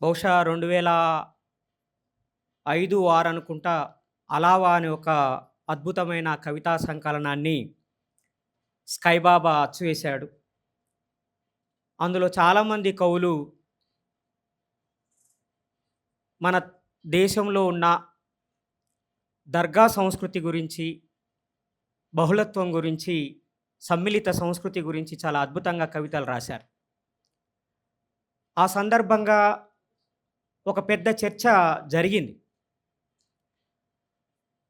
బహుశా 2005, 6 అనుకుంటా 'అలావా' అనే ఒక అద్భుతమైన కవితా సంకలనాన్ని 'స్కైబాబా' అచ్చువేశాడు. అందులో చాలామంది కవులు మన దేశంలో ఉన్న దర్గా సంస్కృతి గురించి, బహుళత్వం గురించి, సమ్మిళిత సంస్కృతి గురించి చాలా అద్భుతంగా కవితలు రాశారు. ఆ సందర్భంగా ఒక పెద్ద చర్చ జరిగింది.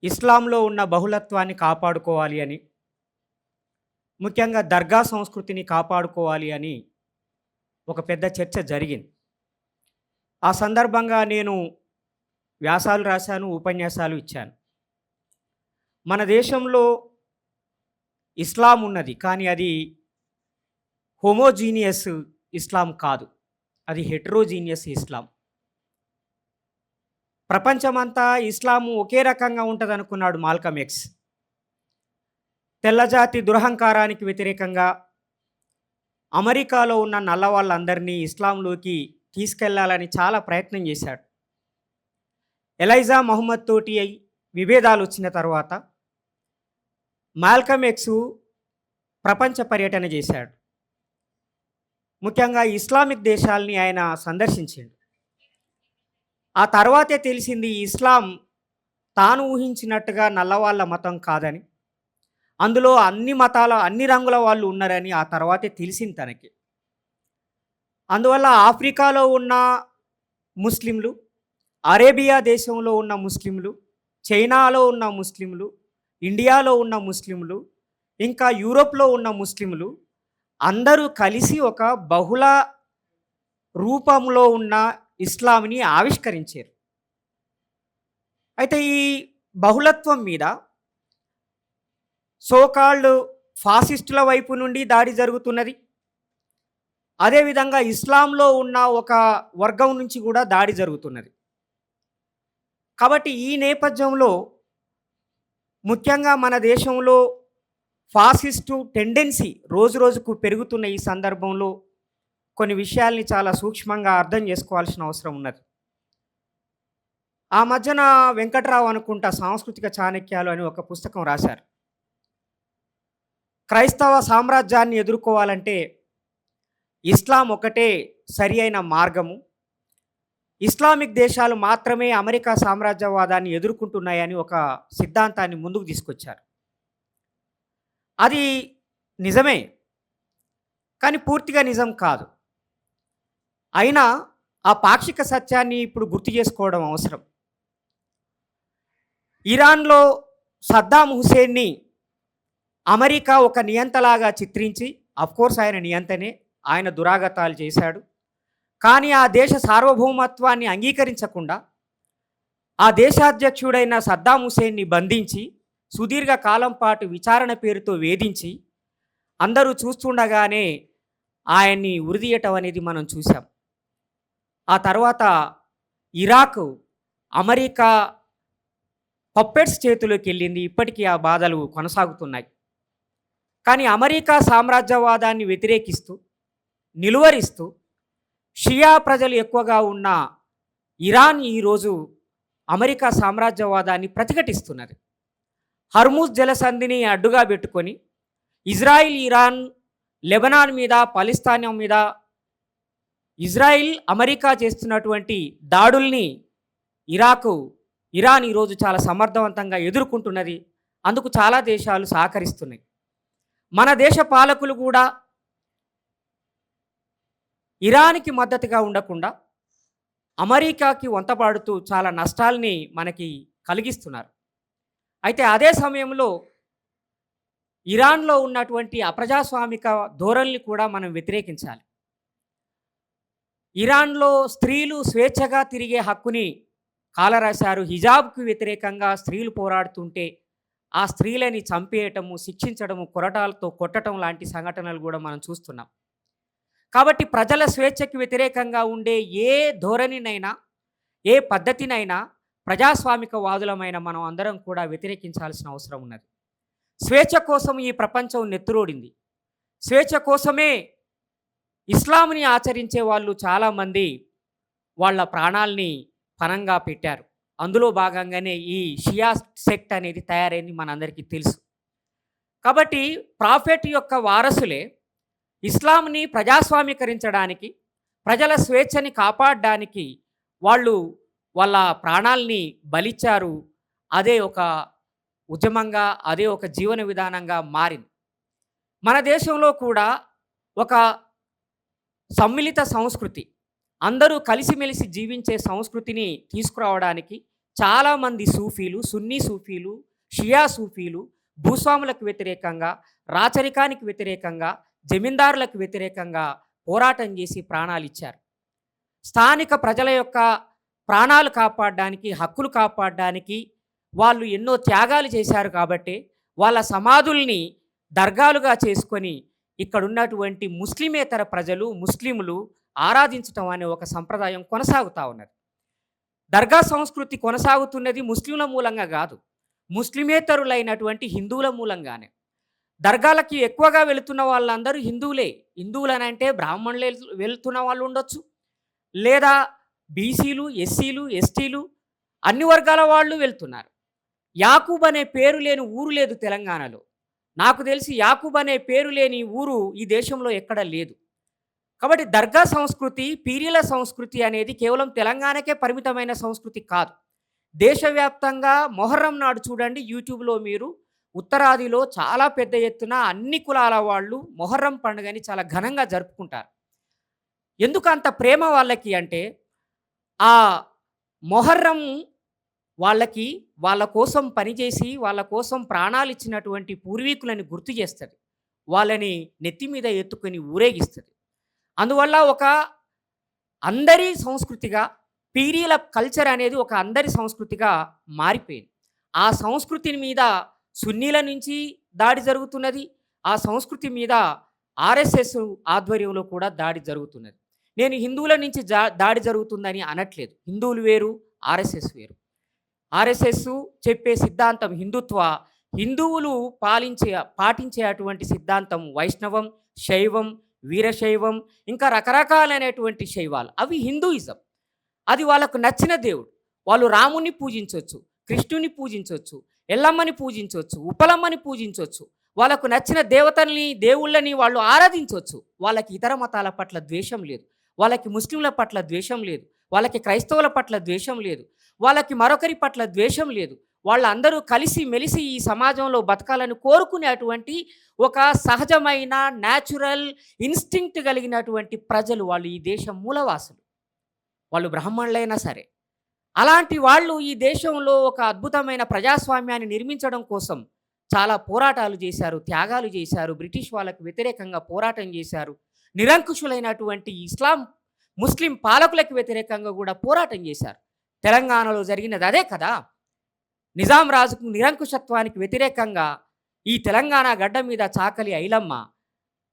ఇస్లాంలో ఉన్న బహుళత్వాన్ని కాపాడుకోవాలి అని, ముఖ్యంగా దర్గా సంస్కృతిని కాపాడుకోవాలి అని ఒక పెద్ద చర్చ జరిగింది. ఆ సందర్భంగా నేను వ్యాసాలు రాశాను, ఉపన్యాసాలు ఇచ్చాను. మన దేశంలో ఇస్లాం ఉన్నది, కానీ అది హోమోజీనియస్ ఇస్లాం కాదు, అది హెటరోజీనియస్ ఇస్లాం. ప్రపంచమంతా ఇస్లాము ఒకే రకంగా ఉంటుందనుకున్నాడు మాల్కమ్ ఎక్స్. తెల్లజాతి దురహంకారానికి వ్యతిరేకంగా అమెరికాలో ఉన్న నల్ల వాళ్ళందరినీ ఇస్లాంలోకి తీసుకెళ్లాలని చాలా ప్రయత్నం చేశాడు. ఎలైజా మహమ్మద్ తోటి విభేదాలు వచ్చిన తర్వాత మాల్కమ్ ఎక్స్ ప్రపంచ పర్యటన చేశాడు. ముఖ్యంగా ఇస్లామిక్ దేశాలని ఆయన సందర్శించాడు. ఆ తర్వాతే తెలిసింది ఇస్లాం తాను ఊహించినట్టుగా నల్లవాళ్ళ మతం కాదని, అందులో అన్ని మతాల అన్ని రంగుల వాళ్ళు ఉన్నారని ఆ తర్వాతే తెలిసింది తనకి. అందువల్ల ఆఫ్రికాలో ఉన్న ముస్లింలు, అరేబియా దేశంలో ఉన్న ముస్లింలు, చైనాలో ఉన్న ముస్లింలు, ఇండియాలో ఉన్న ముస్లింలు, ఇంకా యూరోప్లో ఉన్న ముస్లింలు అందరూ కలిసి ఒక బహుళ రూపంలో ఉన్న ఇస్లాంని ఆవిష్కరించారు. అయితే ఈ బహుళత్వం మీద సోకాల్డ్ ఫాసిస్టుల వైపు నుండి దాడి జరుగుతున్నది. అదేవిధంగా ఇస్లాంలో ఉన్న ఒక వర్గం నుంచి కూడా దాడి జరుగుతున్నది. కాబట్టి ఈ నేపథ్యంలో ముఖ్యంగా మన దేశంలో ఫాసిస్టు టెండెన్సీ రోజు రోజుకు పెరుగుతున్న ఈ సందర్భంలో కొన్ని విషయాల్ని చాలా సూక్ష్మంగా అర్థం చేసుకోవాల్సిన అవసరం ఉన్నది. ఆ మధ్యన వెంకట్రావు అనుకుంటా సాంస్కృతిక చాణక్యాలు అని ఒక పుస్తకం రాశారు. క్రైస్తవ సామ్రాజ్యాన్ని ఎదుర్కోవాలంటే ఇస్లాం ఒకటే సరి అయిన మార్గము, ఇస్లామిక్ దేశాలు మాత్రమే అమెరికా సామ్రాజ్యవాదాన్ని ఎదుర్కొంటున్నాయని ఒక సిద్ధాంతాన్ని ముందుకు తీసుకొచ్చారు. అది నిజమే, కానీ పూర్తిగా నిజం కాదు. అయినా ఆ పాక్షిక సత్యాన్ని ఇప్పుడు గుర్తు చేసుకోవడం అవసరం. ఇరాన్లో సద్దాం హుసేన్ని అమెరికా ఒక నియంతలాగా చిత్రించి, అఫ్కోర్స్ ఆయన నియంతనే, ఆయన దురాగతాలు చేశాడు. కానీ ఆ దేశ సార్వభౌమత్వాన్ని అంగీకరించకుండా ఆ దేశాధ్యక్షుడైన సద్దాం హుసేన్ని బంధించి సుదీర్ఘ కాలం పాటు విచారణ పేరుతో వేధించి అందరూ చూస్తుండగానే ఆయన్ని ఉరిదీయటం అనేది మనం చూసాం. ఆ తర్వాత ఇరాక్ అమెరికా పప్పెట్స్ చేతిలోకి వెళ్ళింది. ఇప్పటికీ ఆ బాధలు కొనసాగుతున్నాయి. కానీ అమెరికా సామ్రాజ్యవాదాన్ని వ్యతిరేకిస్తూ, నిలువరిస్తూ షియా ప్రజలు ఎక్కువగా ఉన్న ఇరాన్ ఈరోజు అమెరికా సామ్రాజ్యవాదాన్ని ప్రతిఘటిస్తున్నది. హర్ముజ్ జలసంధిని అడ్డుగా పెట్టుకొని ఇజ్రాయిల్, ఇరాన్, లెబనాన్ మీద, పాలస్తీనా మీద ఇజ్రాయిల్, అమెరికా చేస్తున్నటువంటి దాడుల్ని ఇరాన్ ఈరోజు చాలా సమర్థవంతంగా ఎదుర్కొంటున్నది. అందుకు చాలా దేశాలు సహకరిస్తున్నాయి. మన దేశ పాలకులు కూడా ఇరాన్కి మద్దతుగా ఉండకుండా అమెరికాకి వంతపాడుతూ చాలా నష్టాల్ని మనకి కలిగిస్తున్నారు. అయితే అదే సమయంలో ఇరాన్లో ఉన్నటువంటి అప్రజాస్వామిక ధోరణిని కూడా మనం వ్యతిరేకించాలి. ఇరాన్లో స్త్రీలు స్వేచ్ఛగా తిరిగే హక్కుని కాలరాశారు. హిజాబ్కు వ్యతిరేకంగా స్త్రీలు పోరాడుతుంటే ఆ స్త్రీలని చంపేయటము, శిక్షించడము, కొరటాలతో కొట్టడం లాంటి సంఘటనలు కూడా మనం చూస్తున్నాం. కాబట్టి ప్రజల స్వేచ్ఛకి వ్యతిరేకంగా ఉండే ఏ ధోరణినైనా, ఏ పద్ధతినైనా ప్రజాస్వామిక వాదులమైన మనం అందరం కూడా వ్యతిరేకించాల్సిన అవసరం ఉన్నది. స్వేచ్ఛ కోసం ఈ ప్రపంచం నెత్తురోడింది. స్వేచ్ఛ కోసమే ఇస్లాంని ఆచరించే వాళ్ళు చాలామంది వాళ్ళ ప్రాణాల్ని పణంగా పెట్టారు. అందులో భాగంగానే ఈ షియా సెక్ట్ అనేది తయారైంది మనందరికీ తెలుసు. కాబట్టి ప్రాఫెట్ యొక్క వారసులే ఇస్లాంని ప్రజాస్వామీకరించడానికి, ప్రజల స్వేచ్ఛని కాపాడడానికి వాళ్ళు వాళ్ళ ప్రాణాల్ని బలిచ్చారు. అదే ఒక ఉద్యమంగా, అదే ఒక జీవన విధానంగా మారింది. మన దేశంలో కూడా ఒక సమ్మిళిత సంస్కృతి, అందరూ కలిసిమెలిసి జీవించే సంస్కృతిని తీసుకురావడానికి చాలామంది సూఫీలు, సున్నీ సూఫీలు, షియా సూఫీలు భూస్వాములకు వ్యతిరేకంగా, రాచరికానికి వ్యతిరేకంగా, జమీందారులకు వ్యతిరేకంగా పోరాటం చేసి ప్రాణాలిచ్చారు. స్థానిక ప్రజల యొక్క ప్రాణాలు కాపాడడానికి, హక్కులు కాపాడడానికి వాళ్ళు ఎన్నో త్యాగాలు చేశారు కాబట్టి వాళ్ళ సమాధుల్ని దర్గాలుగా చేసుకొని ఇక్కడున్నటువంటి ముస్లిమేతర ప్రజలు, ముస్లింలు ఆరాధించటం అనే ఒక సంప్రదాయం కొనసాగుతూ ఉన్నది. దర్గా సంస్కృతి కొనసాగుతున్నది ముస్లింల మూలంగా కాదు, ముస్లిమేతరులైనటువంటి హిందువుల మూలంగానే. దర్గాలకి ఎక్కువగా వెళుతున్న వాళ్ళందరూ హిందువులే. హిందువులనంటే బ్రాహ్మణులు వెళ్తున్న వాళ్ళు ఉండొచ్చు, లేదా బీసీలు, ఎస్సీలు, ఎస్టీలు అన్ని వర్గాల వాళ్ళు వెళ్తున్నారు. యాకూబ్ అనే పేరు లేని ఊరు లేదు తెలంగాణలో. నాకు తెలిసి యాకూబ్ అనే పేరు లేని ఊరు ఈ దేశంలో ఎక్కడ లేదు. కాబట్టి దర్గా సంస్కృతి, పీరీల సంస్కృతి అనేది కేవలం తెలంగాణకే పరిమితమైన సంస్కృతి కాదు. దేశవ్యాప్తంగా మొహర్రం నాడు చూడండి, యూట్యూబ్లో మీరు ఉత్తరాదిలో చాలా పెద్ద ఎత్తున అన్ని కులాల వాళ్ళు మొహర్రం పండుగని చాలా ఘనంగా జరుపుకుంటారు. ఎందుకు అంత ప్రేమ వాళ్ళకి అంటే, ఆ మొహర్రం వాళ్ళకి వాళ్ళ కోసం పనిచేసి వాళ్ళ కోసం ప్రాణాలు ఇచ్చినటువంటి పూర్వీకులని గుర్తు చేస్తుంది, వాళ్ళని నెత్తి మీద ఎత్తుకొని ఊరేగిస్తుంది. అందువల్ల ఒక అందరి సంస్కృతిగా పీరీల కల్చర్ అనేది ఒక అందరి సంస్కృతిగా మారిపోయింది. ఆ సంస్కృతి మీద సున్నీల నుంచి దాడి జరుగుతున్నది, ఆ సంస్కృతి మీద ఆర్ఎస్ఎస్ ఆధ్వర్యంలో కూడా దాడి జరుగుతున్నది. నేను హిందువుల నుంచి దాడి జరుగుతుందని అనట్లేదు. హిందువులు వేరు, ఆర్ఎస్ఎస్ వేరు. ఆర్ఎస్ఎస్ చెప్పే సిద్ధాంతం హిందుత్వ, హిందువులు పాటించే అటువంటి సిద్ధాంతం వైష్ణవం, శైవం, వీరశైవం, ఇంకా రకరకాలైనటువంటి శైవాలు. అవి హిందూయిజం. అది వాళ్ళకు నచ్చిన దేవుడు. వాళ్ళు రాముని పూజించవచ్చు, కృష్ణుని పూజించవచ్చు, ఎల్లమ్మని పూజించవచ్చు, ఉపలమ్మని పూజించవచ్చు. వాళ్ళకు నచ్చిన దేవతల్ని, దేవుళ్ళని వాళ్ళు ఆరాధించవచ్చు. వాళ్ళకి ఇతర మతాల పట్ల ద్వేషం లేదు, వాళ్ళకి ముస్లింల పట్ల ద్వేషం లేదు, వాళ్ళకి క్రైస్తవుల పట్ల ద్వేషం లేదు, వాళ్ళకి మరొకరి పట్ల ద్వేషం లేదు. వాళ్ళందరూ కలిసి మెలిసి ఈ సమాజంలో బతకాలని కోరుకునేటువంటి ఒక సహజమైన న్యాచురల్ ఇన్స్టింక్ట్ కలిగినటువంటి ప్రజలు వాళ్ళు ఈ దేశం మూలవాసులు. వాళ్ళు బ్రాహ్మణులైనా సరే. అలాంటి వాళ్ళు ఈ దేశంలో ఒక అద్భుతమైన ప్రజాస్వామ్యాన్ని నిర్మించడం కోసం చాలా పోరాటాలు చేశారు, త్యాగాలు చేశారు, బ్రిటిష్ వాళ్ళకు వ్యతిరేకంగా పోరాటం చేశారు. నిరంకుశులైనటువంటి ముస్లిం పాలకులకు వ్యతిరేకంగా కూడా పోరాటం చేశారు. తెలంగాణలో జరిగినది అదే కదా. నిజాం రాజుకు నిరంకుశత్వానికి వ్యతిరేకంగా ఈ తెలంగాణ గడ్డ మీద చాకలి ఐలమ్మ,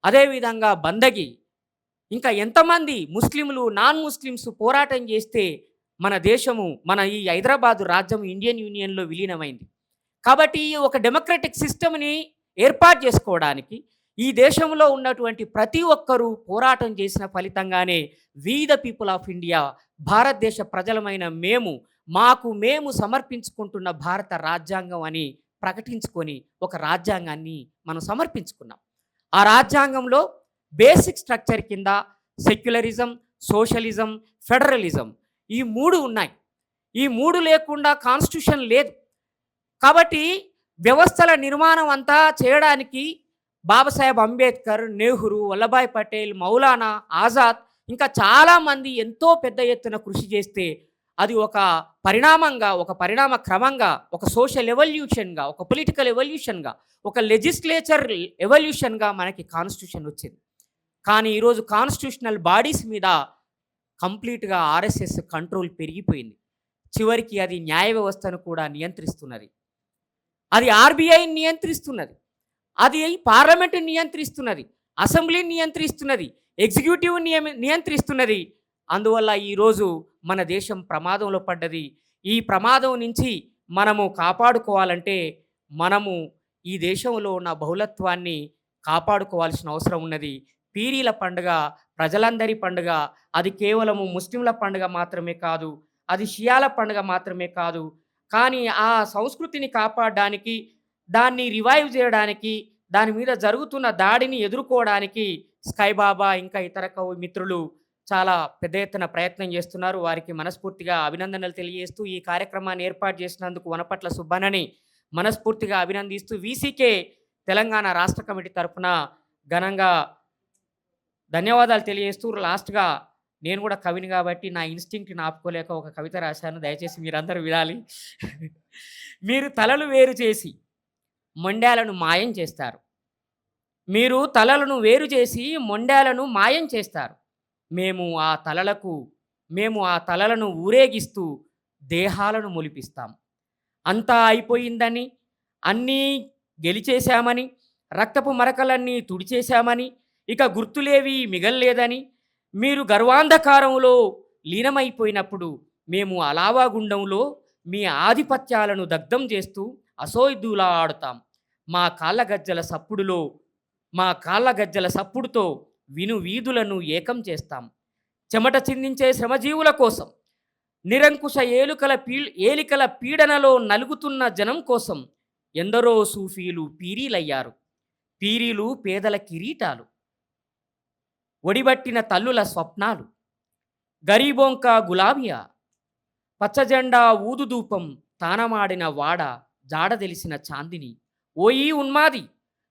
అదేవిధంగా బందగి, ఇంకా ఎంతమంది ముస్లింలు, నాన్ ముస్లిమ్స్ పోరాటం చేస్తే మన దేశము, మన ఈ హైదరాబాదు రాజ్యం ఇండియన్ యూనియన్లో విలీనమైంది. కాబట్టి ఒక డెమోక్రటిక్ సిస్టమ్ని ఏర్పాటు చేసుకోవడానికి ఈ దేశంలో ఉన్నటువంటి ప్రతి ఒక్కరూ పోరాటం చేసిన ఫలితంగానే we the people of India, భారతదేశ ప్రజలమైన మేము సమర్పించుకుంటున్న భారత రాజ్యాంగం అని ప్రకటించుకొని ఒక రాజ్యాంగాన్ని మనం సమర్పించుకున్నాం. ఆ రాజ్యాంగంలో బేసిక్ స్ట్రక్చర్ కింద సెక్యులరిజం, సోషలిజం, ఫెడరలిజం ఈ 3 ఉన్నాయి. ఈ 3 లేకుండా కాన్స్టిట్యూషన్ లేదు. కాబట్టి వ్యవస్థల నిర్మాణం అంతా చేయడానికి బాబాసాహెబ్ అంబేద్కర్, నెహ్రూ, వల్లభాయ్ పటేల్, మౌలానా ఆజాద్ ఇంకా చాలామంది ఎంతో పెద్ద ఎత్తున కృషి చేస్తే అది ఒక పరిణామంగా, ఒక పరిణామ క్రమంగా, ఒక సోషల్ ఎవల్యూషన్గా, ఒక పొలిటికల్ ఎవల్యూషన్గా, ఒక లెజిస్లేచర్ ఎవల్యూషన్గా మనకి కాన్స్టిట్యూషన్ వచ్చింది. కానీ ఈరోజు కాన్స్టిట్యూషనల్ బాడీస్ మీద కంప్లీట్గా ఆర్ఎస్ఎస్ కంట్రోల్ పెరిగిపోయింది. చివరికి అది న్యాయ వ్యవస్థను కూడా నియంత్రిస్తున్నది, అది ఆర్బీఐని నియంత్రిస్తున్నది, అది పార్లమెంటుని నియంత్రిస్తున్నది, అసెంబ్లీని నియంత్రిస్తున్నది, ఎగ్జిక్యూటివ్ నియంత్రిస్తున్నది. అందువల్ల ఈరోజు మన దేశం ప్రమాదంలో పడ్డది. ఈ ప్రమాదం నుంచి మనము కాపాడుకోవాలంటే మనము ఈ దేశంలో ఉన్న బహుళత్వాన్ని కాపాడుకోవాల్సిన అవసరం ఉన్నది. పీరీల పండుగ ప్రజలందరి పండుగ. అది కేవలము ముస్లింల పండుగ మాత్రమే కాదు. అది షియాల పండుగ మాత్రమే కాదు. కానీ ఆ సంస్కృతిని కాపాడడానికి, దాన్ని రివైవ్ జేయడానికి, దాని మీద జరుగుతున్న దాడిని ఎదుర్కోవడానికి స్కై బాబా ఇంకా ఇతర మిత్రులు చాలా పెద్ద ఎత్తున ప్రయత్నం చేస్తున్నారు. వారికి మనస్ఫూర్తిగా అభినందనలు తెలియజేస్తూ ఈ కార్యక్రమాన్ని ఏర్పాటు చేసినందుకు వనపట్ల సుబ్బన్నని మనస్ఫూర్తిగా అభినందిస్తూ వీసీకే తెలంగాణ రాష్ట్ర కమిటీ తరఫున ఘనంగా ధన్యవాదాలు తెలియజేస్తూ లాస్ట్‌గా నేను కూడా కవిని కాబట్టి నా ఇన్‌స్టింక్ట్‌ని ఆపుకోలేక ఒక కవిత రాశాను. దయచేసి మీరందరూ వినాలి. మీరు తలలు వేరు చేసి మొండాలను మాయం చేస్తారు. మీరు తలలను వేరు చేసి మొండాలను మాయం చేస్తారు. మేము ఆ తలలను ఊరేగిస్తూ దేహాలను మొలిపిస్తాం. అంతా అయిపోయిందని, అన్నీ గెలిచేశామని, రక్తపు మరకలన్నీ తుడిచేశామని, ఇక గుర్తులేవి మిగల్లేదని, మీరు గర్వాంధకారంలో లీనమైపోయినప్పుడు మేము అలావాగుండంలో మీ ఆధిపత్యాలను దగ్ధం చేస్తూ అసోయుధులా ఆడుతాం. మా కాళ్ళ గజ్జల సప్పుడుతో విను వీధులను ఏకం చేస్తాం. చెమట చిందించే శ్రమజీవుల కోసం, నిరంకుశ ఏలికల పీడనలో నలుగుతున్న జనం కోసం ఎందరో సూఫీలు పీరీలయ్యారు. పీరీలు పేదల కిరీటాలు, ఒడిబట్టిన తల్లుల స్వప్నాలు, గరీబొంక గులాబియా, పచ్చజెండా ఊదుధూపం తానమాడిన వాడ, జాడ తెలిసిన చాందిని. ఓయి ఉన్మాది,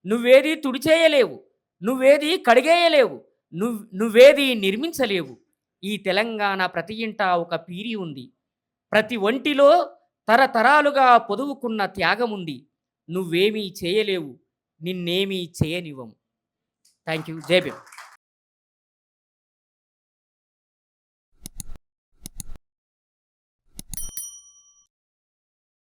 నువ్వేది తుడిచేయలేవు, నువ్వేది కడిగేయలేవు, నువ్వేది నిర్మించలేవు. ఈ తెలంగాణ ప్రతి ఇంట ఒక పీరి ఉంది. ప్రతి ఒంటిలో తరతరాలుగా పొదువుకున్న త్యాగముంది. నువ్వేమీ చేయలేవు, నిన్నేమీ చేయనివ్వము. Thank you. జై భీమ్.